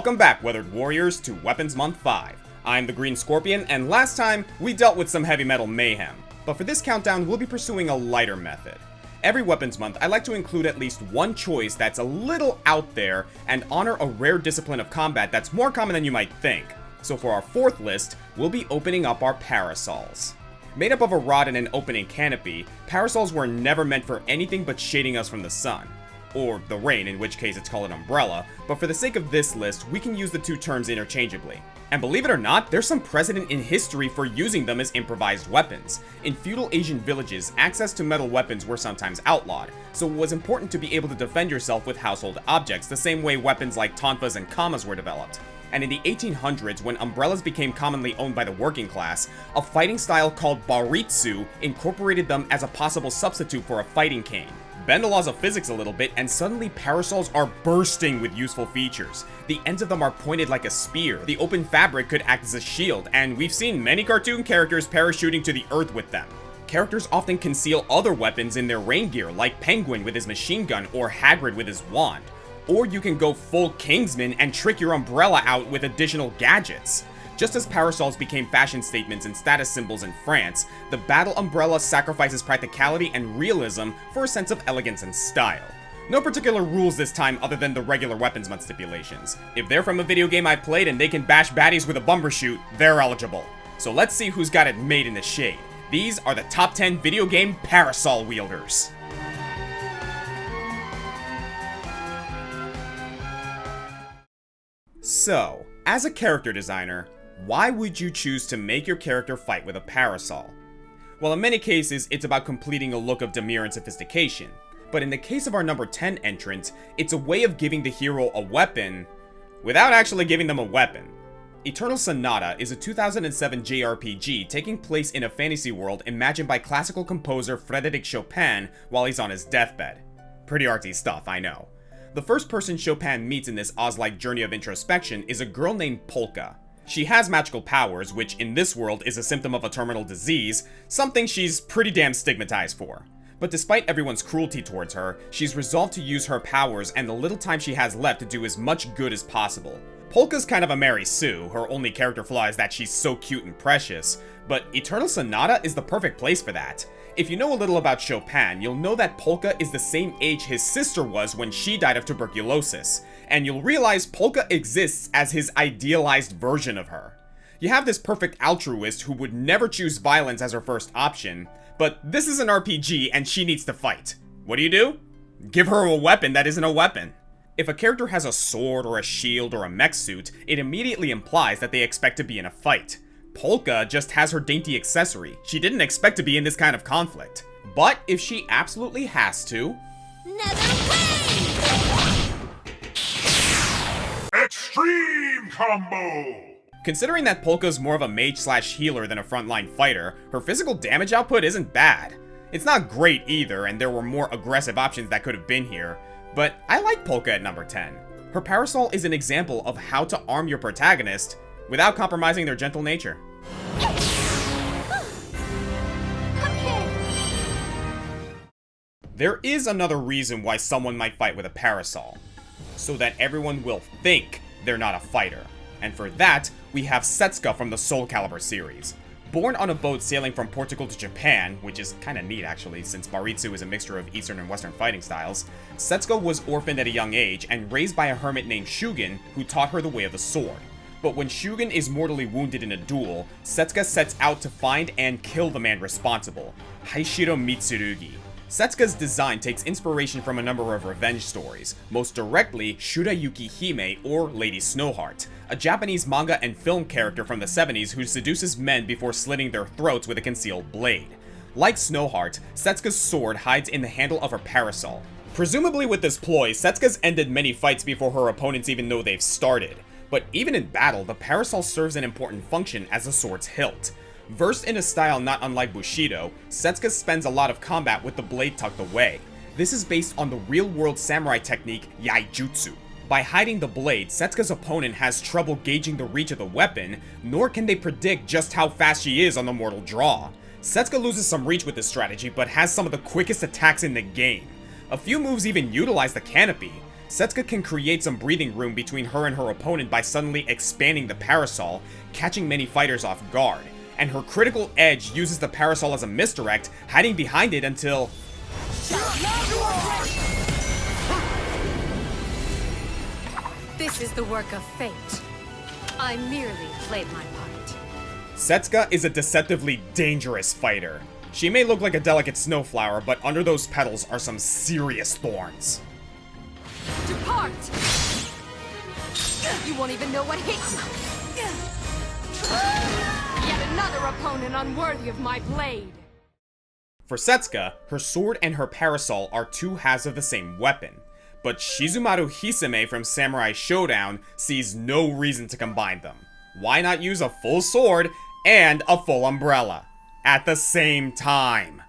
Welcome back, Weathered Warriors, to Weapons Month 5. I'm the Green Scorpion, and last time, we dealt with some heavy metal mayhem. But for this countdown, we'll be pursuing a lighter method. Every Weapons Month, I like to include at least one choice that's a little out there, and honor a rare discipline of combat that's more common than you might think. So for our fourth list, we'll be opening up our Parasols. Made up of a rod and an opening canopy, Parasols were never meant for anything but shading us from the sun. Or the rain, in which case it's called an umbrella, but for the sake of this list, we can use the two terms interchangeably. And believe it or not, there's some precedent in history for using them as improvised weapons. In feudal Asian villages, access to metal weapons were sometimes outlawed, so it was important to be able to defend yourself with household objects, the same way weapons like tonfas and kamas were developed. And in the 1800s, when umbrellas became commonly owned by the working class, a fighting style called baritsu incorporated them as a possible substitute for a fighting cane. Bend the laws of physics a little bit, and suddenly parasols are bursting with useful features. The ends of them are pointed like a spear, the open fabric could act as a shield, and we've seen many cartoon characters parachuting to the earth with them. Characters often conceal other weapons in their rain gear, like Penguin with his machine gun or Hagrid with his wand. Or you can go full Kingsman and trick your umbrella out with additional gadgets. Just as parasols became fashion statements and status symbols in France, the battle umbrella sacrifices practicality and realism for a sense of elegance and style. No particular rules this time other than the regular Weapons Month stipulations. If they're from a video game I played and they can bash baddies with a bumbershoot, they're eligible. So let's see who's got it made in the shade. These are the top 10 video game parasol wielders. So, as a character designer, why would you choose to make your character fight with a parasol? Well, in many cases, it's about completing a look of demure and sophistication. But in the case of our number 10 entrant, it's a way of giving the hero a weapon without actually giving them a weapon. Eternal Sonata is a 2007 JRPG taking place in a fantasy world imagined by classical composer Frédéric Chopin while he's on his deathbed. Pretty artsy stuff, I know. The first person Chopin meets in this Oz-like journey of introspection is a girl named Polka. She has magical powers, which in this world is a symptom of a terminal disease, something she's pretty damn stigmatized for. But despite everyone's cruelty towards her, she's resolved to use her powers and the little time she has left to do as much good as possible. Polka's kind of a Mary Sue, her only character flaw is that she's so cute and precious, but Eternal Sonata is the perfect place for that. If you know a little about Chopin, you'll know that Polka is the same age his sister was when she died of tuberculosis, and you'll realize Polka exists as his idealized version of her. You have this perfect altruist who would never choose violence as her first option, but this is an RPG and she needs to fight. What do? Give her a weapon that isn't a weapon. If a character has a sword or a shield or a mech suit, it immediately implies that they expect to be in a fight. Polka just has her dainty accessory. She didn't expect to be in this kind of conflict. But if she absolutely has to... Nether way! Extreme combo! Considering that Polka's more of a mage/healer than a frontline fighter, her physical damage output isn't bad. It's not great either, and there were more aggressive options that could have been here, but I like Polka at number 10. Her parasol is an example of how to arm your protagonist without compromising their gentle nature. There is another reason why someone might fight with a parasol. So that everyone will think they're not a fighter. And for that, we have Setsuka from the Soul Calibur series. Born on a boat sailing from Portugal to Japan, which is kinda neat actually, since Baritsu is a mixture of Eastern and Western fighting styles, Setsuka was orphaned at a young age and raised by a hermit named Shugen, who taught her the way of the sword. But when Shugen is mortally wounded in a duel, Setsuka sets out to find and kill the man responsible, Haishiro Mitsurugi. Setsuka's design takes inspiration from a number of revenge stories, most directly Shurayuki Hime or Lady Snowheart, a Japanese manga and film character from the 70s who seduces men before slitting their throats with a concealed blade. Like Snowheart, Setsuka's sword hides in the handle of her parasol. Presumably with this ploy, Setsuka's ended many fights before her opponents even know they've started. But even in battle, the parasol serves an important function as a sword's hilt. Versed in a style not unlike Bushido, Setsuka spends a lot of combat with the blade tucked away. This is based on the real-world samurai technique Yaijutsu. By hiding the blade, Setsuka's opponent has trouble gauging the reach of the weapon, nor can they predict just how fast she is on the mortal draw. Setsuka loses some reach with this strategy, but has some of the quickest attacks in the game. A few moves even utilize the canopy. Setsuka can create some breathing room between her and her opponent by suddenly expanding the Parasol, catching many fighters off guard, and her critical edge uses the Parasol as a misdirect, hiding behind it until... This is the work of fate. I merely played my part. Setsuka is a deceptively dangerous fighter. She may look like a delicate snowflower, but under those petals are some serious thorns. Depart! You won't even know what hit you! Yet another opponent unworthy of my blade! For Setsuka, her sword and her parasol are two halves of the same weapon, but Shizumaru Hisame from Samurai Showdown sees no reason to combine them. Why not use a full sword and a full umbrella at the same time?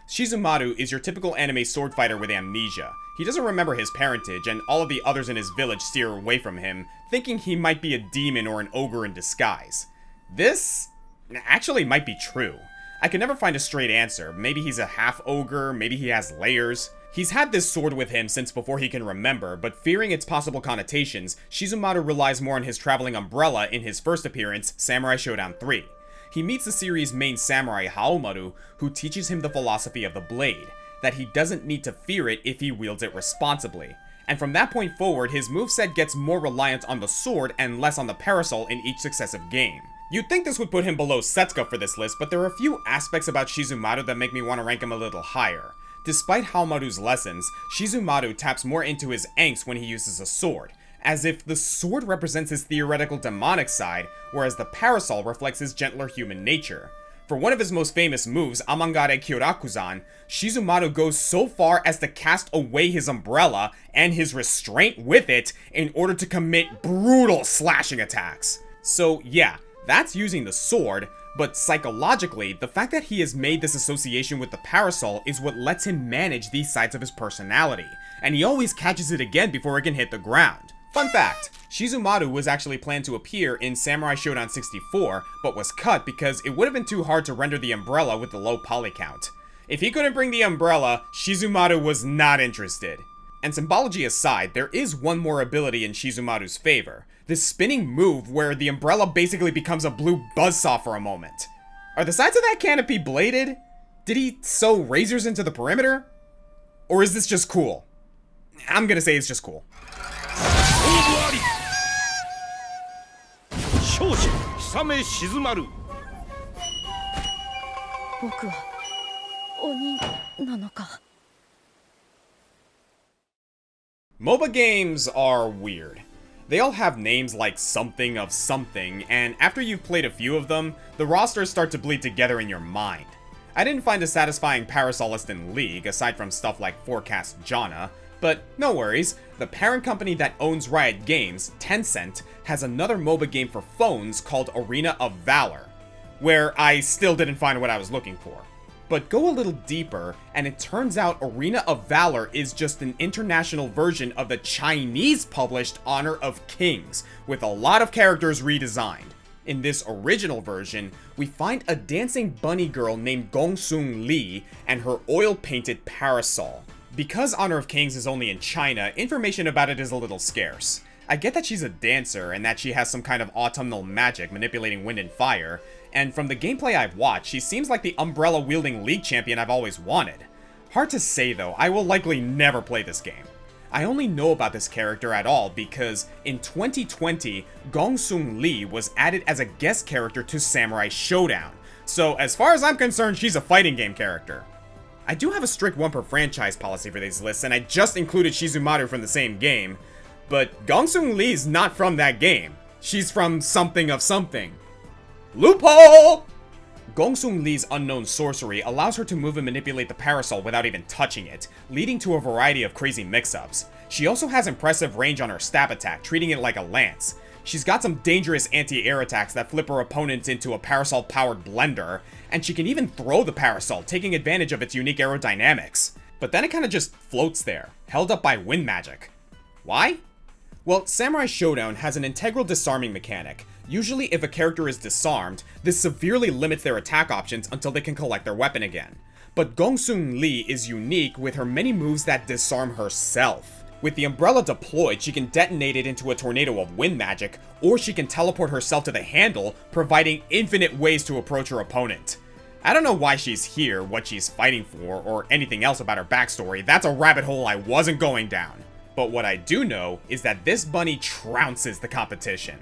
Shizumaru is your typical anime sword fighter with amnesia. He doesn't remember his parentage, and all of the others in his village steer away from him, thinking he might be a demon or an ogre in disguise. This actually might be true. I can never find a straight answer. Maybe he's a half ogre, maybe he has layers. He's had this sword with him since before he can remember, but fearing its possible connotations, Shizumaru relies more on his traveling umbrella in his first appearance, Samurai Showdown 3. He meets the series' main samurai, Haomaru, who teaches him the philosophy of the blade, that he doesn't need to fear it if he wields it responsibly. And from that point forward, his moveset gets more reliant on the sword and less on the parasol in each successive game. You'd think this would put him below Setsuka for this list, but there are a few aspects about Shizumaru that make me want to rank him a little higher. Despite Haomaru's lessons, Shizumaru taps more into his angst when he uses a sword, as if the sword represents his theoretical demonic side, whereas the parasol reflects his gentler human nature. For one of his most famous moves, Amangare Kyorakuzan, Shizumaru goes so far as to cast away his umbrella and his restraint with it in order to commit brutal slashing attacks. So yeah, that's using the sword, but psychologically, the fact that he has made this association with the parasol is what lets him manage these sides of his personality, and he always catches it again before it can hit the ground. Fun fact, Shizumaru was actually planned to appear in Samurai Showdown 64, but was cut because it would have been too hard to render the umbrella with the low poly count. If he couldn't bring the umbrella, Shizumaru was not interested. And symbology aside, there is one more ability in Shizumaru's favor. This spinning move where the umbrella basically becomes a blue buzzsaw for a moment. Are the sides of that canopy bladed? Did he sew razors into the perimeter? Or is this just cool? I'm gonna say it's just cool. 僕は鬼なのか。 MOBA games are weird. They all have names like something of something, and after you've played a few of them, the rosters start to bleed together in your mind. I didn't find a satisfying Parasolist in League, aside from stuff like Forecast Jana, but no worries, the parent company that owns Riot Games, Tencent, has another MOBA game for phones called Arena of Valor, where I still didn't find what I was looking for. But go a little deeper, and it turns out Arena of Valor is just an international version of the Chinese-published Honor of Kings, with a lot of characters redesigned. In this original version, we find a dancing bunny girl named Gongsung Lee and her oil-painted parasol. Because Honor of Kings is only in China, information about it is a little scarce. I get that she's a dancer and that she has some kind of autumnal magic manipulating wind and fire, and from the gameplay I've watched, she seems like the umbrella-wielding League champion I've always wanted. Hard to say though, I will likely never play this game. I only know about this character at all because in 2020, Gongsung Lee was added as a guest character to Samurai Showdown, so as far as I'm concerned, she's a fighting game character. I do have a strict one per franchise policy for these lists, and I just included Shizumaru from the same game, but Gongsung Lee's not from that game. She's from something of something. Loophole! Gongsung Lee's unknown sorcery allows her to move and manipulate the parasol without even touching it, leading to a variety of crazy mix-ups. She also has impressive range on her stab attack, treating it like a lance. She's got some dangerous anti-air attacks that flip her opponents into a parasol-powered blender, and she can even throw the parasol, taking advantage of its unique aerodynamics. But then it kinda just floats there, held up by wind magic. Why? Well, Samurai Showdown has an integral disarming mechanic. Usually if a character is disarmed, this severely limits their attack options until they can collect their weapon again. But Gongsung Lee is unique with her many moves that disarm herself. With the umbrella deployed, she can detonate it into a tornado of wind magic, or she can teleport herself to the handle, providing infinite ways to approach her opponent. I don't know why she's here, what she's fighting for, or anything else about her backstory. That's a rabbit hole I wasn't going down. But what I do know is that this bunny trounces the competition.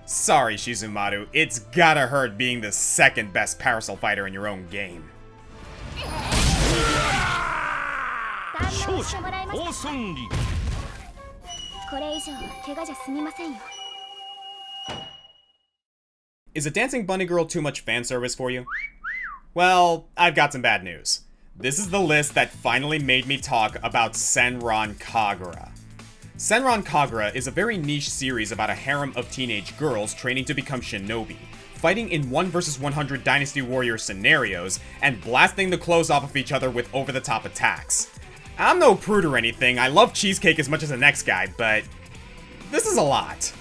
Sorry, Shikumatu, it's gotta hurt being the second best Parasol fighter in your own game. Is a dancing bunny girl too much fan service for you? Well, I've got some bad news. This is the list that finally made me talk about Senron Kagura. Senron Kagura is a very niche series about a harem of teenage girls training to become shinobi, fighting in 1 vs 100 Dynasty Warrior scenarios, and blasting the clothes off of each other with over-the-top attacks. I'm no prude or anything, I love cheesecake as much as the next guy, but this is a lot.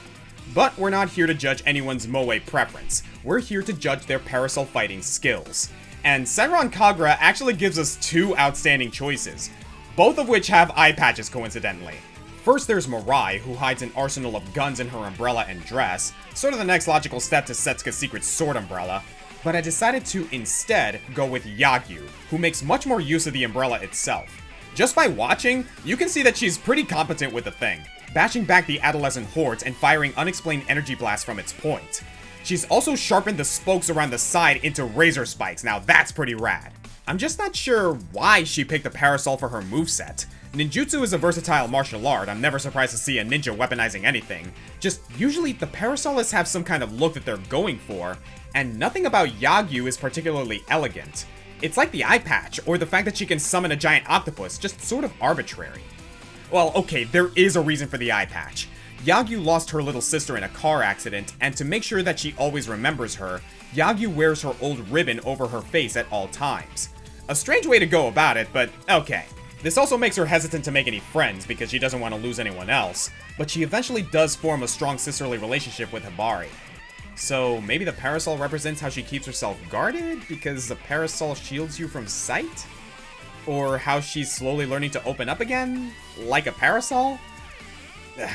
But we're not here to judge anyone's moe preference, we're here to judge their Parasol fighting skills. And Senron Kagura actually gives us 2 outstanding choices, both of which have eye patches coincidentally. First there's Mirai, who hides an arsenal of guns in her umbrella and dress, sort of the next logical step to Setsuka's secret sword umbrella, but I decided to instead go with Yagyu, who makes much more use of the umbrella itself. Just by watching, you can see that she's pretty competent with the thing, bashing back the adolescent hordes and firing unexplained energy blasts from its point. She's also sharpened the spokes around the side into razor spikes, now that's pretty rad. I'm just not sure why she picked the Parasol for her moveset. Ninjutsu is a versatile martial art, I'm never surprised to see a ninja weaponizing anything. Just usually the Parasolists have some kind of look that they're going for, and nothing about Yagyu is particularly elegant. It's like the eye patch, or the fact that she can summon a giant octopus, just sort of arbitrary. Well, okay, there is a reason for the eye patch. Yagyu lost her little sister in a car accident, and to make sure that she always remembers her, Yagyu wears her old ribbon over her face at all times. A strange way to go about it, but okay. This also makes her hesitant to make any friends because she doesn't want to lose anyone else, but she eventually does form a strong sisterly relationship with Hibari. So maybe the Parasol represents how she keeps herself guarded because the Parasol shields you from sight? Or how she's slowly learning to open up again? Like a Parasol?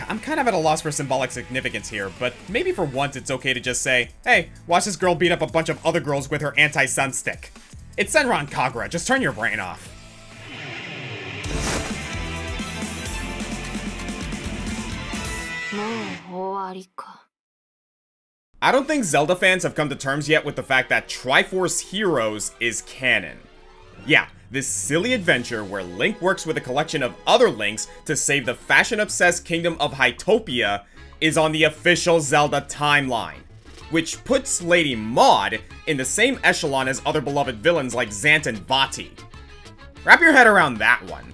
I'm kind of at a loss for symbolic significance here, but maybe for once it's okay to just say, hey, watch this girl beat up a bunch of other girls with her anti-sun stick. It's Senron Kagura, just turn your brain off. I don't think Zelda fans have come to terms yet with the fact that Triforce Heroes is canon. Yeah, this silly adventure where Link works with a collection of other Links to save the fashion-obsessed kingdom of Hytopia is on the official Zelda timeline, which puts Lady Maud in the same echelon as other beloved villains like Zant and Vati. Wrap your head around that one.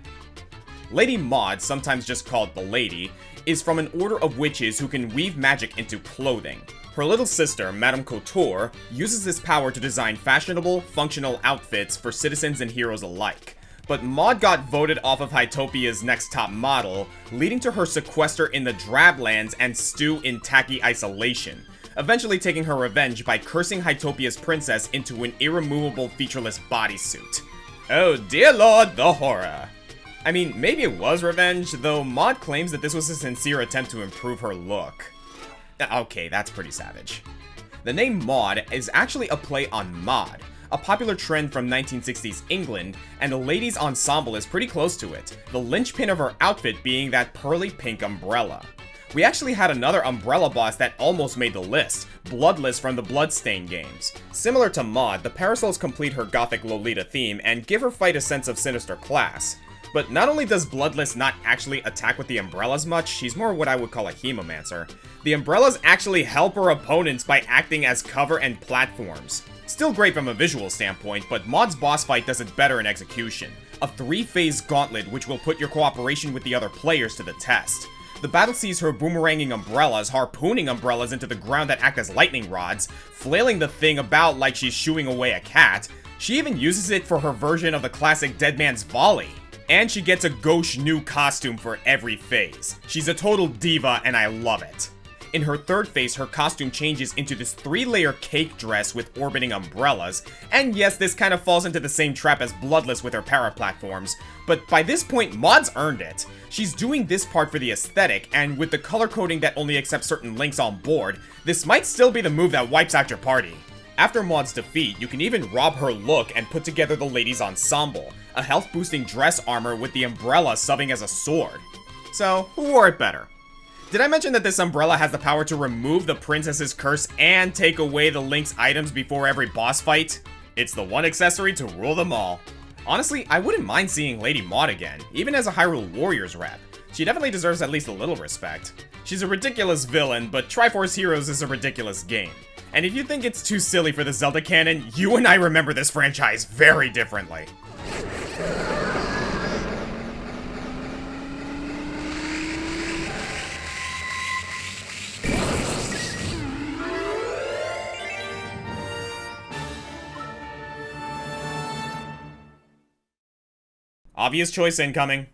Lady Maud, sometimes just called the Lady, is from an order of witches who can weave magic into clothing. Her little sister, Madame Couture, uses this power to design fashionable, functional outfits for citizens and heroes alike. But Maud got voted off of Hytopia's next top model, leading to her sequester in the Drablands and stew in tacky isolation, eventually taking her revenge by cursing Hytopia's princess into an irremovable featureless bodysuit. Oh dear lord, the horror. I mean, maybe it was revenge, though Maud claims that this was a sincere attempt to improve her look. Okay, that's pretty savage. The name Maud is actually a play on Maud, a popular trend from 1960s England, and the ladies' ensemble is pretty close to it, the linchpin of her outfit being that pearly pink umbrella. We actually had another umbrella boss that almost made the list, Bloodless from the Bloodstained games. Similar to Maud, the Parasols complete her gothic Lolita theme and give her fight a sense of sinister class. But not only does Bloodless not actually attack with the umbrellas much, she's more what I would call a hemomancer. The umbrellas actually help her opponents by acting as cover and platforms. Still great from a visual standpoint, but Maud's boss fight does it better in execution. A 3-phase gauntlet which will put your cooperation with the other players to the test. The battle sees her boomeranging umbrellas, harpooning umbrellas into the ground that act as lightning rods, flailing the thing about like she's shooing away a cat. She even uses it for her version of the classic Dead Man's Volley. And she gets a gauche new costume for every phase. She's a total diva and I love it. In her third phase, her costume changes into this 3-layer cake dress with orbiting umbrellas, and yes, this kind of falls into the same trap as Bloodless with her para-platforms, but by this point, Maud's earned it. She's doing this part for the aesthetic, and with the color coding that only accepts certain links on board, this might still be the move that wipes out your party. After Maud's defeat, you can even rob her look and put together the ladies' ensemble, a health-boosting dress armor with the umbrella subbing as a sword. So, who wore it better? Did I mention that this umbrella has the power to remove the princess's curse and take away the Link's items before every boss fight? It's the one accessory to rule them all. Honestly, I wouldn't mind seeing Lady Maud again, even as a Hyrule Warriors rep. She definitely deserves at least a little respect. She's a ridiculous villain, but Triforce Heroes is a ridiculous game. And if you think it's too silly for the Zelda canon, you and I remember this franchise very differently. Obvious choice incoming.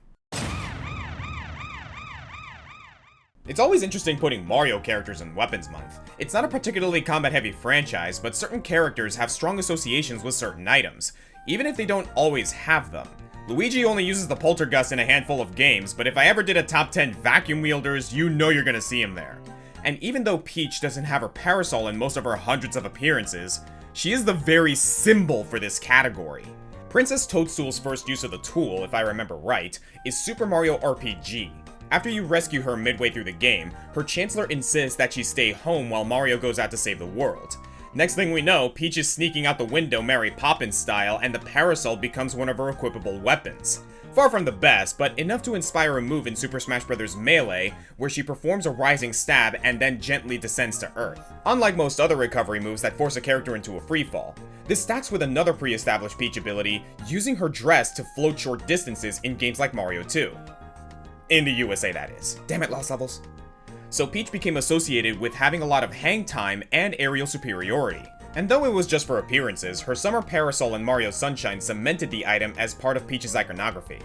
It's always interesting putting Mario characters in Weapons Month. It's not a particularly combat-heavy franchise, but certain characters have strong associations with certain items, even if they don't always have them. Luigi only uses the Poltergust in a handful of games, but if I ever did a top 10 vacuum wielders, you know you're gonna see him there. And even though Peach doesn't have her Parasol in most of her hundreds of appearances, she is the very symbol for this category. Princess Toadstool's first use of the tool, if I remember right, is Super Mario RPG. After you rescue her midway through the game, her Chancellor insists that she stay home while Mario goes out to save the world. Next thing we know, Peach is sneaking out the window Mary Poppins style, and the Parasol becomes one of her equipable weapons. Far from the best, but enough to inspire a move in Super Smash Bros. Melee, where she performs a rising stab and then gently descends to Earth. Unlike most other recovery moves that force a character into a freefall, this stacks with another pre-established Peach ability, using her dress to float short distances in games like Mario 2. In the USA, that is. Damn it, Lost Levels. So Peach became associated with having a lot of hang time and aerial superiority. And though it was just for appearances, her Summer Parasol in Mario Sunshine cemented the item as part of Peach's iconography.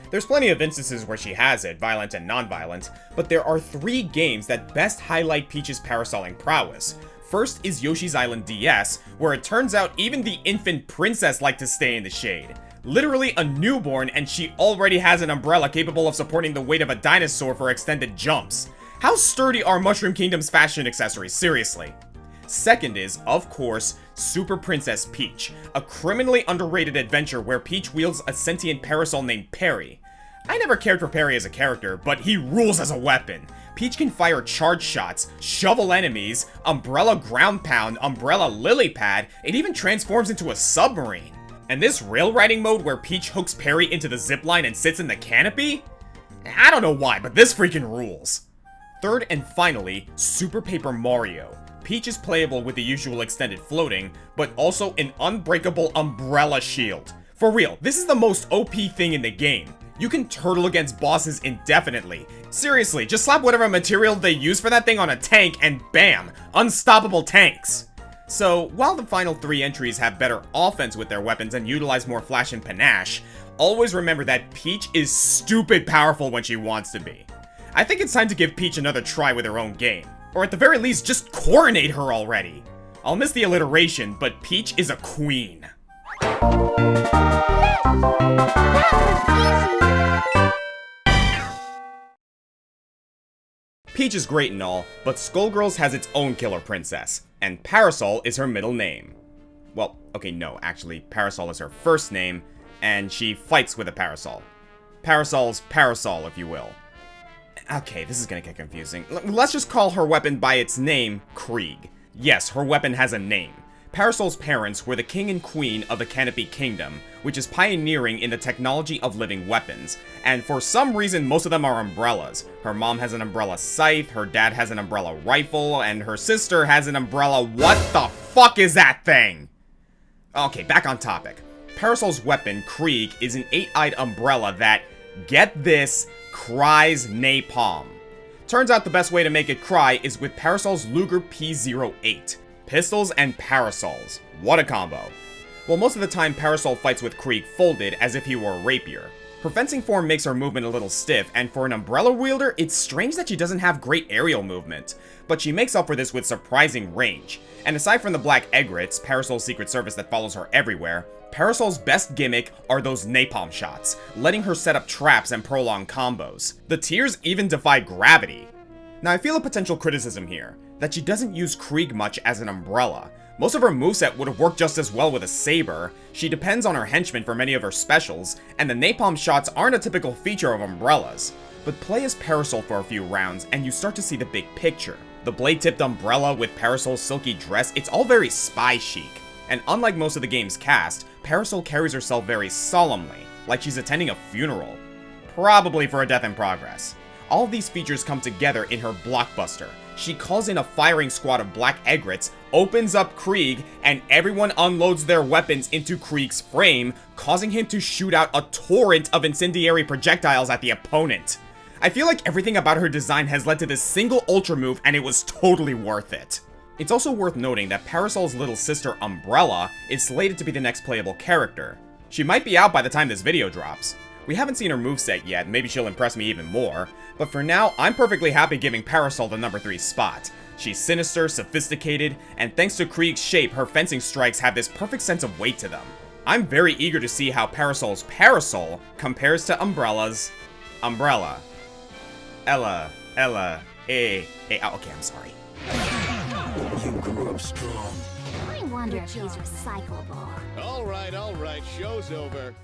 There's plenty of instances where she has it, violent and non-violent, but there are 3 games that best highlight Peach's parasoling prowess. First is Yoshi's Island DS, where it turns out even the infant princess liked to stay in the shade. Literally a newborn, and she already has an umbrella capable of supporting the weight of a dinosaur for extended jumps. How sturdy are Mushroom Kingdom's fashion accessories, seriously? Second is, of course, Super Princess Peach, a criminally underrated adventure where Peach wields a sentient parasol named Perry. I never cared for Perry as a character, but he rules as a weapon. Peach can fire charge shots, shovel enemies, umbrella ground pound, umbrella lily pad, it even transforms into a submarine. And this rail riding mode where Peach hooks Perry into the zipline and sits in the canopy? I don't know why, but this freaking rules. Third and finally, Super Paper Mario. Peach is playable with the usual extended floating, but also an unbreakable umbrella shield. For real, this is the most OP thing in the game. You can turtle against bosses indefinitely. Seriously, just slap whatever material they use for that thing on a tank and bam, unstoppable tanks. So, while the final 3 entries have better offense with their weapons and utilize more flash and panache, always remember that Peach is stupid powerful when she wants to be. I think it's time to give Peach another try with her own game. Or at the very least, just coronate her already. I'll miss the alliteration, but Peach is a queen. Peach is great and all, but Skullgirls has its own killer princess, and Parasol is her middle name. Well, okay, no, actually, Parasol is her first name, and she fights with a parasol. Parasol's parasol, if you will. Okay, this is gonna get confusing. Let's just call her weapon by its name, Krieg. Yes, her weapon has a name. Parasol's parents were the king and queen of the Canopy Kingdom, which is pioneering in the technology of living weapons, and for some reason most of them are umbrellas. Her mom has an umbrella scythe, her dad has an umbrella rifle, and her sister has an umbrella— what the fuck is that thing? Okay, back on topic. Parasol's weapon, Krieg, is an 8-eyed umbrella that, get this, cries napalm. Turns out the best way to make it cry is with Parasol's Luger P08. Pistols and parasols. What a combo. Well, most of the time Parasol fights with Krieg folded as if he were a rapier. Her fencing form makes her movement a little stiff, and for an umbrella wielder, it's strange that she doesn't have great aerial movement, but she makes up for this with surprising range. And aside from the black egrets, Parasol's secret service that follows her everywhere, Parasol's best gimmick are those napalm shots, letting her set up traps and prolong combos. The tears even defy gravity. Now I feel a potential criticism here, that she doesn't use Krieg much as an umbrella. Most of her moveset would have worked just as well with a saber, she depends on her henchmen for many of her specials, and the napalm shots aren't a typical feature of umbrellas. But play as Parasol for a few rounds, and you start to see the big picture. The blade-tipped umbrella with Parasol's silky dress, it's all very spy chic. And unlike most of the game's cast, Parasol carries herself very solemnly, like she's attending a funeral. Probably for a death in progress. All of these features come together in her blockbuster. She calls in a firing squad of black egrets, opens up Krieg, and everyone unloads their weapons into Krieg's frame, causing him to shoot out a torrent of incendiary projectiles at the opponent. I feel like everything about her design has led to this single ultra move, and it was totally worth it. It's also worth noting that Parasol's little sister Umbrella is slated to be the next playable character. She might be out by the time this video drops. We haven't seen her moveset yet, maybe she'll impress me even more, but for now, I'm perfectly happy giving Parasol the number 3 spot. She's sinister, sophisticated, and thanks to Krieg's shape, her fencing strikes have this perfect sense of weight to them. I'm very eager to see how Parasol's Parasol compares to Umbrella's Umbrella. Okay, I'm sorry. You grew up strong. I wonder if he's recyclable. All right, show's over.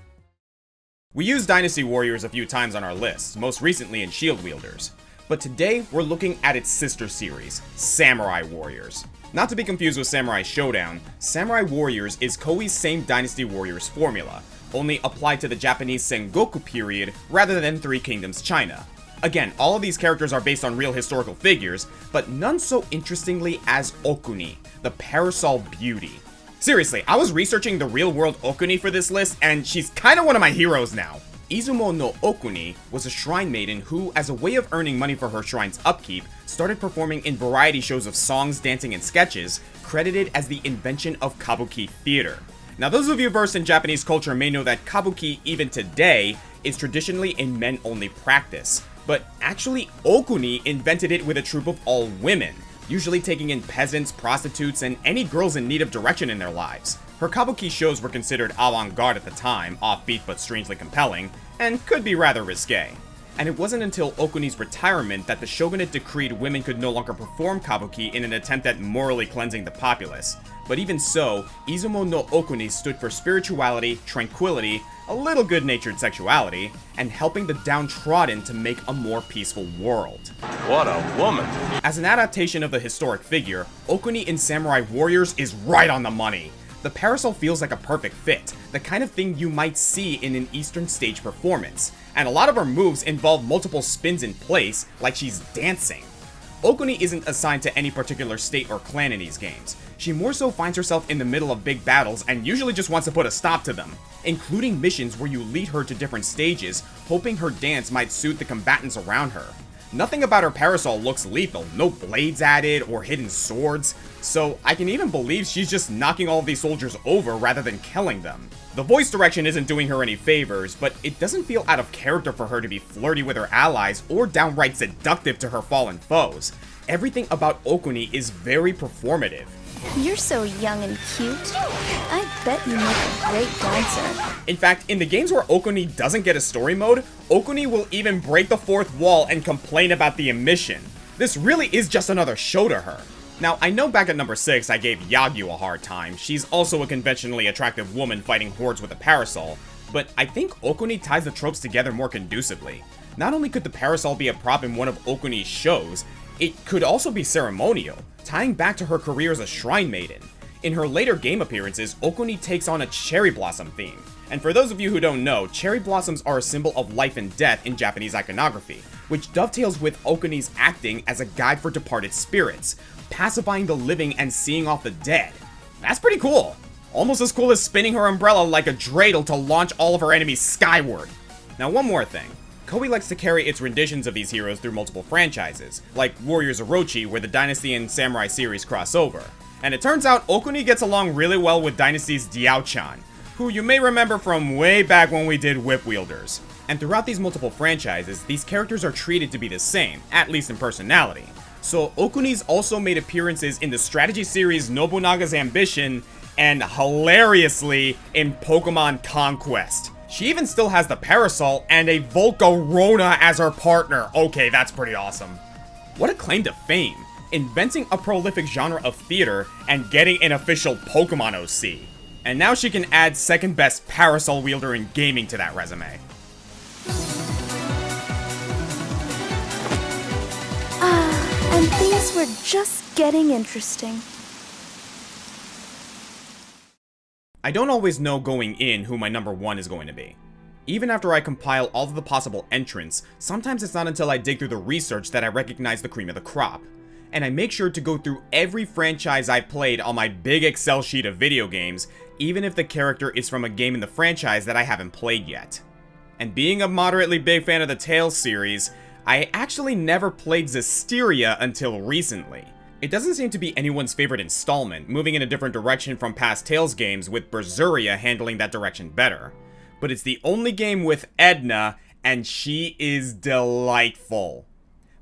We used Dynasty Warriors a few times on our list, most recently in Shield Wielders. But today, we're looking at its sister series, Samurai Warriors. Not to be confused with Samurai Showdown, Samurai Warriors is Koei's same Dynasty Warriors formula, only applied to the Japanese Sengoku period rather than Three Kingdoms China. Again, all of these characters are based on real historical figures, but none so interestingly as Okuni, the Parasol beauty. Seriously, I was researching the real-world Okuni for this list, and she's kinda one of my heroes now. Izumo no Okuni was a shrine maiden who, as a way of earning money for her shrine's upkeep, started performing in variety shows of songs, dancing, and sketches, credited as the invention of Kabuki theater. Now, those of you versed in Japanese culture may know that Kabuki, even today, is traditionally a men-only practice. But actually, Okuni invented it with a troupe of all women, usually taking in peasants, prostitutes, and any girls in need of direction in their lives. Her kabuki shows were considered avant-garde at the time, offbeat but strangely compelling, and could be rather risque. And it wasn't until Okuni's retirement that the shogunate decreed women could no longer perform kabuki in an attempt at morally cleansing the populace. But even so, Izumo no Okuni stood for spirituality, tranquility, a little good-natured sexuality, and helping the downtrodden to make a more peaceful world. What a woman! As an adaptation of the historic figure, Okuni in Samurai Warriors is right on the money. The Parasol feels like a perfect fit, the kind of thing you might see in an Eastern stage performance, and a lot of her moves involve multiple spins in place, like she's dancing. Okuni isn't assigned to any particular state or clan in these games. She more so finds herself in the middle of big battles and usually just wants to put a stop to them, including missions where you lead her to different stages, hoping her dance might suit the combatants around her. Nothing about her Parasol looks lethal, no blades added or hidden swords, so I can even believe she's just knocking all of these soldiers over rather than killing them. The voice direction isn't doing her any favors, but it doesn't feel out of character for her to be flirty with her allies or downright seductive to her fallen foes. Everything about Okuni is very performative. You're so young and cute. I bet you make a great dancer. In fact, in the games where Okuni doesn't get a story mode, Okuni will even break the fourth wall and complain about the emission. This really is just another show to her. Now, I know back at number 6 I gave Yagyu a hard time. She's also a conventionally attractive woman fighting hordes with a Parasol, but I think Okuni ties the tropes together more conducively. Not only could the Parasol be a prop in one of Okuni's shows, it could also be ceremonial, tying back to her career as a shrine maiden. In her later game appearances, Okuni takes on a cherry blossom theme. And for those of you who don't know, cherry blossoms are a symbol of life and death in Japanese iconography, which dovetails with Okuni's acting as a guide for departed spirits, pacifying the living and seeing off the dead. That's pretty cool. Almost as cool as spinning her umbrella like a dreidel to launch all of her enemies skyward. Now, one more thing. Koei likes to carry its renditions of these heroes through multiple franchises, like Warriors Orochi, where the Dynasty and Samurai series cross over. And it turns out Okuni gets along really well with Dynasty's Diao-chan, who you may remember from way back when we did Whip Wielders. And throughout these multiple franchises, these characters are treated to be the same, at least in personality. So Okuni's also made appearances in the strategy series Nobunaga's Ambition, and hilariously, in Pokemon Conquest. She even still has the Parasol and a Volcarona as her partner. Okay, that's pretty awesome. What a claim to fame, inventing a prolific genre of theater and getting an official Pokemon OC. And now she can add second best Parasol wielder in gaming to that resume. And things were just getting interesting. I don't always know going in who my number 1 is going to be. Even after I compile all of the possible entrants, sometimes it's not until I dig through the research that I recognize the cream of the crop. And I make sure to go through every franchise I've played on my big Excel sheet of video games, even if the character is from a game in the franchise that I haven't played yet. And being a moderately big fan of the Tales series, I actually never played Zysteria until recently. It doesn't seem to be anyone's favorite installment, moving in a different direction from past Tales games, with Berseria handling that direction better. But it's the only game with Edna, and she is delightful.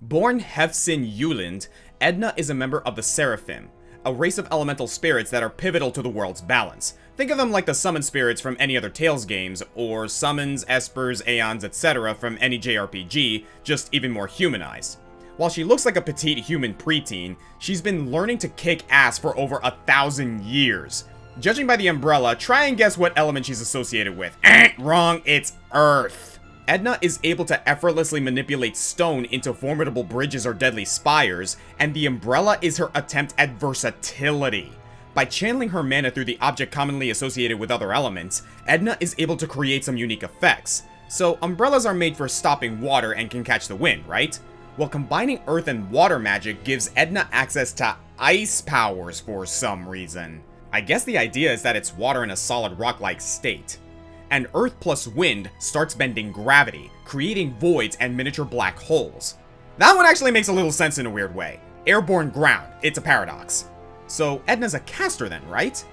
Born Hefsin Yuland, Edna is a member of the Seraphim, a race of elemental spirits that are pivotal to the world's balance. Think of them like the summon spirits from any other Tales games, or summons, espers, aeons, etc. from any JRPG, just even more humanized. While she looks like a petite human preteen, she's been learning to kick ass for over 1,000 years. Judging by the umbrella, try and guess what element she's associated with. Wrong, it's Earth. Edna is able to effortlessly manipulate stone into formidable bridges or deadly spires, and the umbrella is her attempt at versatility. By channeling her mana through the object commonly associated with other elements, Edna is able to create some unique effects. So umbrellas are made for stopping water and can catch the wind, right? Well, combining earth and water magic gives Edna access to ice powers for some reason. I guess the idea is that it's water in a solid rock-like state. And earth plus wind starts bending gravity, creating voids and miniature black holes. That one actually makes a little sense in a weird way. Airborne ground, it's a paradox. So Edna's a caster then, right?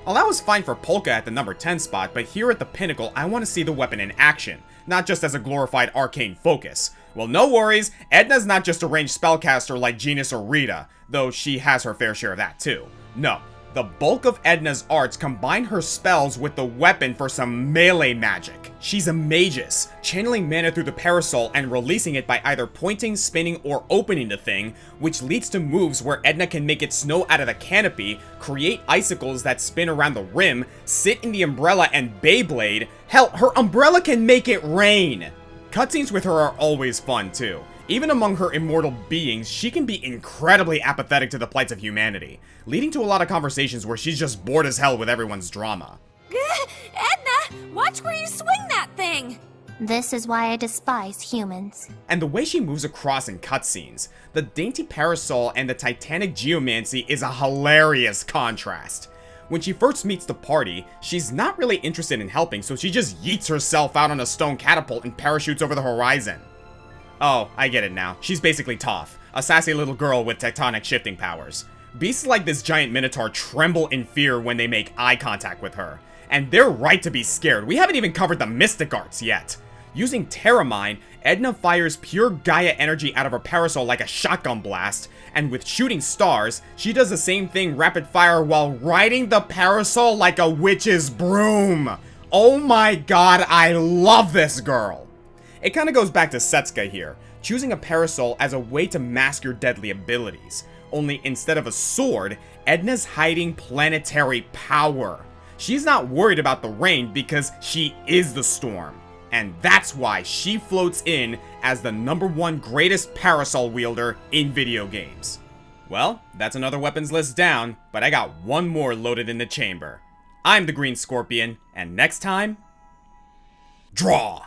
Well, that was fine for Polka at the number 10 spot, but here at the pinnacle, I want to see the weapon in action, not just as a glorified arcane focus. Well, no worries, Edna's not just a ranged spellcaster like Genis or Rita, though she has her fair share of that too. No, the bulk of Edna's arts combine her spells with the weapon for some melee magic. She's a magus, channeling mana through the Parasol and releasing it by either pointing, spinning, or opening the thing, which leads to moves where Edna can make it snow out of the canopy, create icicles that spin around the rim, sit in the umbrella and Beyblade. Hell, her umbrella can make it rain! Cutscenes with her are always fun too. Even among her immortal beings, she can be incredibly apathetic to the plights of humanity, leading to a lot of conversations where she's just bored as hell with everyone's drama. Edna, watch where you swing that thing! This is why I despise humans. And the way she moves across in cutscenes, the dainty Parasol and the titanic geomancy is a hilarious contrast. When she first meets the party, she's not really interested in helping, so she just yeets herself out on a stone catapult and parachutes over the horizon. Oh, I get it now. She's basically Toph, a sassy little girl with tectonic shifting powers. Beasts like this giant minotaur tremble in fear when they make eye contact with her. And they're right to be scared. We haven't even covered the mystic arts yet. Using Terra Mine, Edna fires pure Gaia energy out of her Parasol like a shotgun blast, and with shooting stars, she does the same thing rapid fire while riding the Parasol like a witch's broom. Oh my god, I love this girl. It kinda goes back to Setsuka here, choosing a Parasol as a way to mask your deadly abilities. Only instead of a sword, Edna's hiding planetary power. She's not worried about the rain because she is the storm. And that's why she floats in as the #1 greatest Parasol wielder in video games. Well, that's another weapons list down, but I got one more loaded in the chamber. I'm the Green Scorpion, and next time, draw!